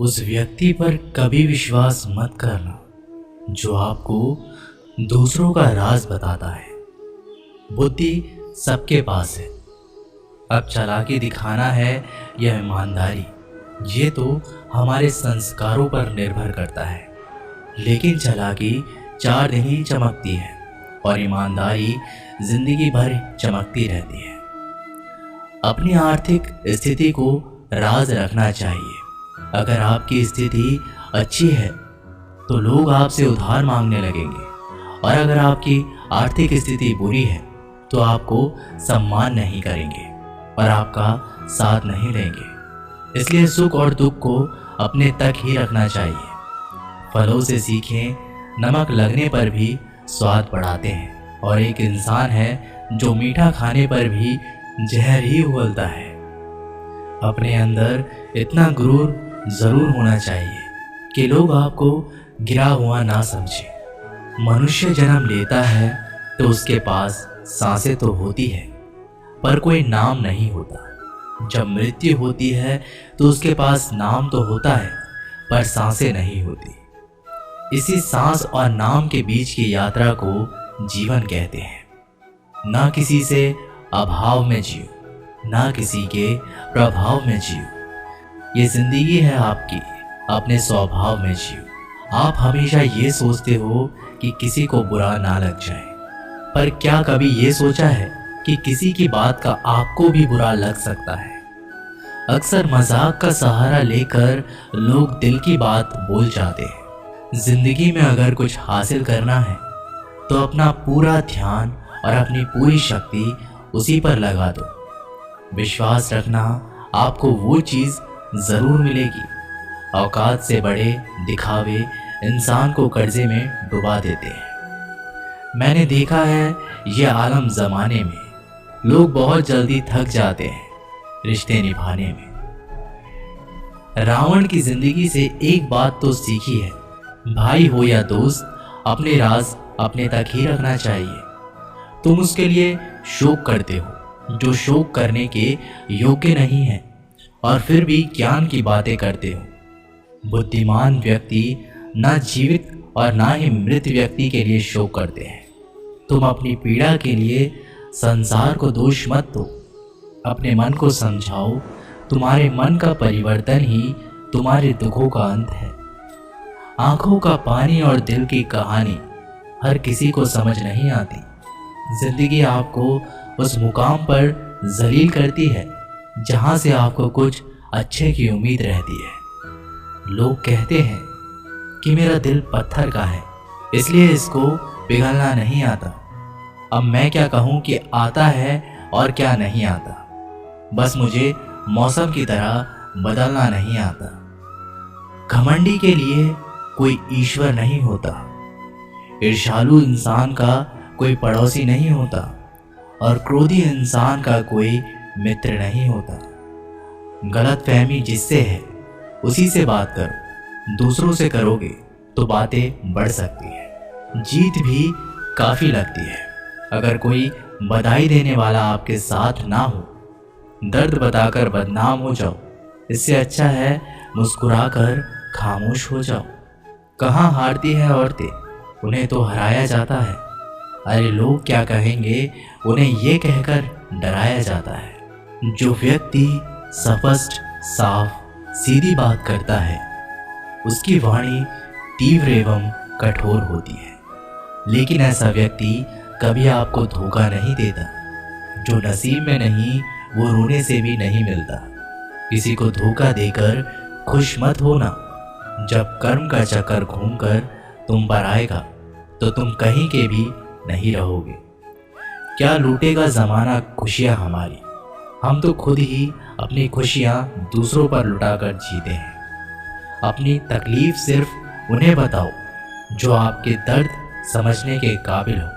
उस व्यक्ति पर कभी विश्वास मत करना जो आपको दूसरों का राज बताता है। बुद्धि सबके पास है, अब चालाकी दिखाना है या ईमानदारी, ये तो हमारे संस्कारों पर निर्भर करता है। लेकिन चालाकी 4 दिन ही चमकती है और ईमानदारी जिंदगी भर चमकती रहती है। अपनी आर्थिक स्थिति को राज रखना चाहिए। अगर आपकी स्थिति अच्छी है तो लोग आपसे उधार मांगने लगेंगे, और अगर आपकी आर्थिक स्थिति बुरी है तो आपको सम्मान नहीं करेंगे और आपका साथ नहीं देंगे। इसलिए सुख और दुख को अपने तक ही रखना चाहिए। फलों से सीखें, नमक लगने पर भी स्वाद बढ़ाते हैं, और एक इंसान है जो मीठा खाने पर भी जहर ही उगलता है। अपने अंदर इतना गुरूर जरूर होना चाहिए कि लोग आपको गिरा हुआ ना समझे। मनुष्य जन्म लेता है तो उसके पास सांसें तो होती है पर कोई नाम नहीं होता। जब मृत्यु होती है तो उसके पास नाम तो होता है पर सांसें नहीं होती। इसी सांस और नाम के बीच की यात्रा को जीवन कहते हैं। ना किसी से अभाव में जियो, ना किसी के प्रभाव में जियो। ये जिंदगी है आपकी, अपने स्वभाव में जियो। आप हमेशा ये सोचते हो कि किसी को बुरा ना लग जाए, पर क्या कभी ये सोचा है कि किसी की बात का आपको भी बुरा लग सकता है। अक्सर मजाक का सहारा लेकर लोग दिल की बात बोल जाते हैं। जिंदगी में अगर कुछ हासिल करना है तो अपना पूरा ध्यान और अपनी पूरी शक्ति उसी पर लगा दो। विश्वास रखना, आपको वो चीज जरूर मिलेगी। औकात से बड़े दिखावे इंसान को कर्जे में डुबा देते हैं। मैंने देखा है ये आलम जमाने में लोग बहुत जल्दी थक जाते हैं रिश्ते निभाने में। रावण की जिंदगी से एक बात तो सीखी है, भाई हो या दोस्त, अपने राज अपने तक ही रखना चाहिए। तुम उसके लिए शोक करते हो जो शोक करने के योग्य नहीं है, और फिर भी ज्ञान की बातें करते हो। बुद्धिमान व्यक्ति ना जीवित और ना ही मृत व्यक्ति के लिए शोक करते हैं। तुम अपनी पीड़ा के लिए संसार को दोष मत दो, अपने मन को समझाओ। तुम्हारे मन का परिवर्तन ही तुम्हारे दुखों का अंत है। आंखों का पानी और दिल की कहानी हर किसी को समझ नहीं आती। जिंदगी आपको उस मुकाम पर जलील करती है जहां से आपको कुछ अच्छे की उम्मीद रहती है। लोग कहते हैं कि मेरा दिल पत्थर का है, इसलिए इसको पिघलना नहीं आता। अब मैं क्या कहूँ कि आता है और क्या नहीं आता। बस मुझे मौसम की तरह बदलना नहीं आता। घमंडी के लिए कोई ईश्वर नहीं होता, ईर्ष्यालु इंसान का कोई पड़ोसी नहीं होता, और क्रोधी इंसान का कोई मित्र नहीं होता। गलतफहमी जिससे है उसी से बात करो। दूसरों से करोगे तो बातें बढ़ सकती है, जीत भी काफी लगती है। अगर कोई बधाई देने वाला आपके साथ ना हो, दर्द बताकर बदनाम हो जाओ। इससे अच्छा है मुस्कुराकर खामोश हो जाओ। कहाँ हारती हैं औरतें, उन्हें तो हराया जाता है। अरे लोग क्या कहेंगे, उन्हें ये कहकर डराया जाता है। जो व्यक्ति स्पष्ट, साफ, सीधी बात करता है उसकी वाणी तीव्र एवं कठोर होती है। लेकिन ऐसा व्यक्ति कभी आपको धोखा नहीं देता। जो नसीब में नहीं वो रोने से भी नहीं मिलता। किसी को धोखा देकर खुश मत होना। जब कर्म का चक्कर घूमकर तुम पर आएगा तो तुम कहीं के भी नहीं रहोगे। क्या लूटेगा जमाना खुशियां हमारी, हम तो खुद ही अपनी खुशियां दूसरों पर लुटाकर जीते हैं। अपनी तकलीफ सिर्फ उन्हें बताओ जो आपके दर्द समझने के काबिल हो।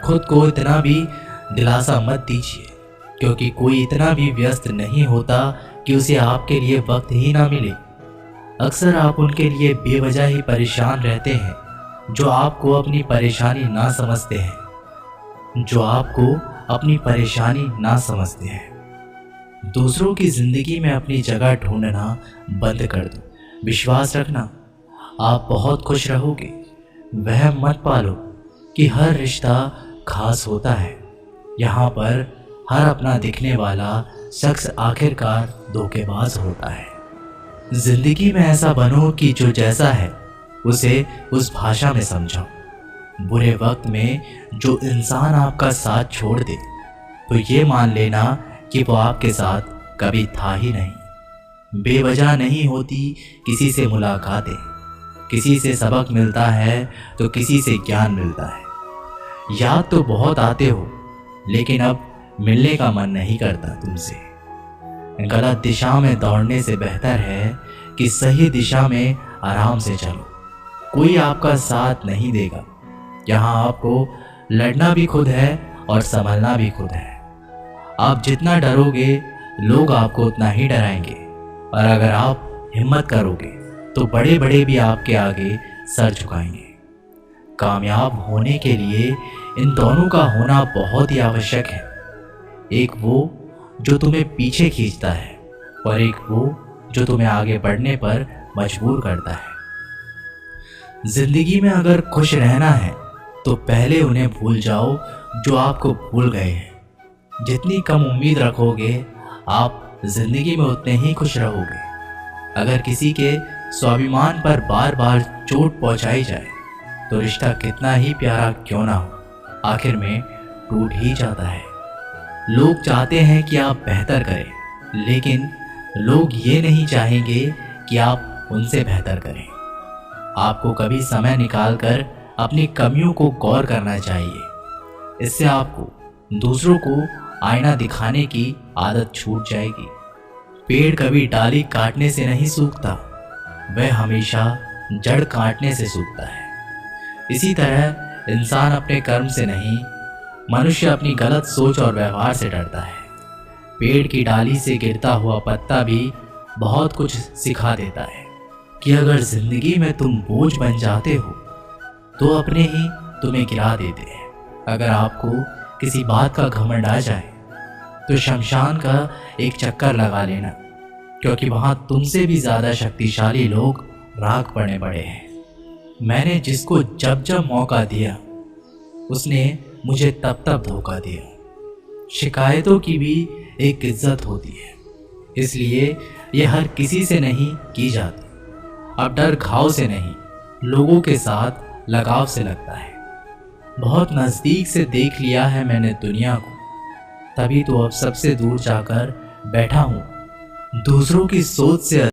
खुद को इतना भी दिलासा मत दीजिए, क्योंकि कोई इतना भी व्यस्त नहीं होता कि उसे आपके लिए वक्त ही ना मिले। अक्सर आप उनके लिए बेवजह ही परेशान रहते हैं जो आपको अपनी परेशानी ना समझते हैं। दूसरों की जिंदगी में अपनी जगह ढूंढना बंद कर दो। विश्वास रखना, आप बहुत खुश रहोगे। वह मत पालो कि हर रिश्ता खास होता है। यहाँ पर हर अपना दिखने वाला शख्स आखिरकार धोखेबाज होता है। जिंदगी में ऐसा बनो कि जो जैसा है उसे उस भाषा में समझो। बुरे वक्त में जो इंसान आपका साथ छोड़ दे तो ये मान लेना कि वो आपके साथ कभी था ही नहीं। बेवजह नहीं होती किसी से मुलाकातें, किसी से सबक मिलता है तो किसी से ज्ञान मिलता है। याद तो बहुत आते हो लेकिन अब मिलने का मन नहीं करता तुमसे। गलत दिशा में दौड़ने से बेहतर है कि सही दिशा में आराम से चलो। कोई आपका साथ नहीं देगा। यहाँ आपको लड़ना भी खुद है और संभलना भी खुद है। आप जितना डरोगे लोग आपको उतना ही डराएंगे, और अगर आप हिम्मत करोगे तो बड़े बड़े भी आपके आगे सर झुकाएंगे। कामयाब होने के लिए इन दोनों का होना बहुत ही आवश्यक है। एक वो जो तुम्हें पीछे खींचता है और एक वो जो तुम्हें आगे बढ़ने पर मजबूर करता है। जिंदगी में अगर खुश रहना है तो पहले उन्हें भूल जाओ जो आपको भूल गए हैं। जितनी कम उम्मीद रखोगे आप जिंदगी में उतने ही खुश रहोगे। अगर किसी के स्वाभिमान पर बार बार चोट पहुंचाई जाए तो रिश्ता कितना ही प्यारा क्यों ना हो, आखिर में टूट ही जाता है। लोग चाहते हैं कि आप बेहतर करें, लेकिन लोग ये नहीं चाहेंगे कि आप उनसे बेहतर करें। आपको कभी समय निकालकर अपनी कमियों को गौर करना चाहिए। इससे आपको दूसरों को आईना दिखाने की आदत छूट जाएगी। पेड़ कभी डाली काटने से नहीं सूखता, वह हमेशा जड़ काटने से सूखता है। इसी तरह इंसान अपने कर्म से नहीं, मनुष्य अपनी गलत सोच और व्यवहार से डरता है। पेड़ की डाली से गिरता हुआ पत्ता भी बहुत कुछ सिखा देता है कि अगर जिंदगी में तुम बोझ बन जाते हो तो अपने ही तुम्हें गिरा देते हैं। अगर आपको किसी बात का घमंड आ जाए तो शमशान का एक चक्कर लगा लेना, क्योंकि वहां तुमसे भी ज्यादा शक्तिशाली लोग राख पड़े पड़े हैं। मैंने जिसको जब जब मौका दिया उसने मुझे तब तब धोखा दिया। शिकायतों की भी एक इज्जत होती है, इसलिए ये हर किसी से नहीं की जाती। अब डर घाव से नहीं, लोगों के साथ लगाव से लगता है। बहुत नज़दीक से देख लिया है मैंने दुनिया को, तभी तो अब सबसे दूर जाकर बैठा हूँ। दूसरों की सोच से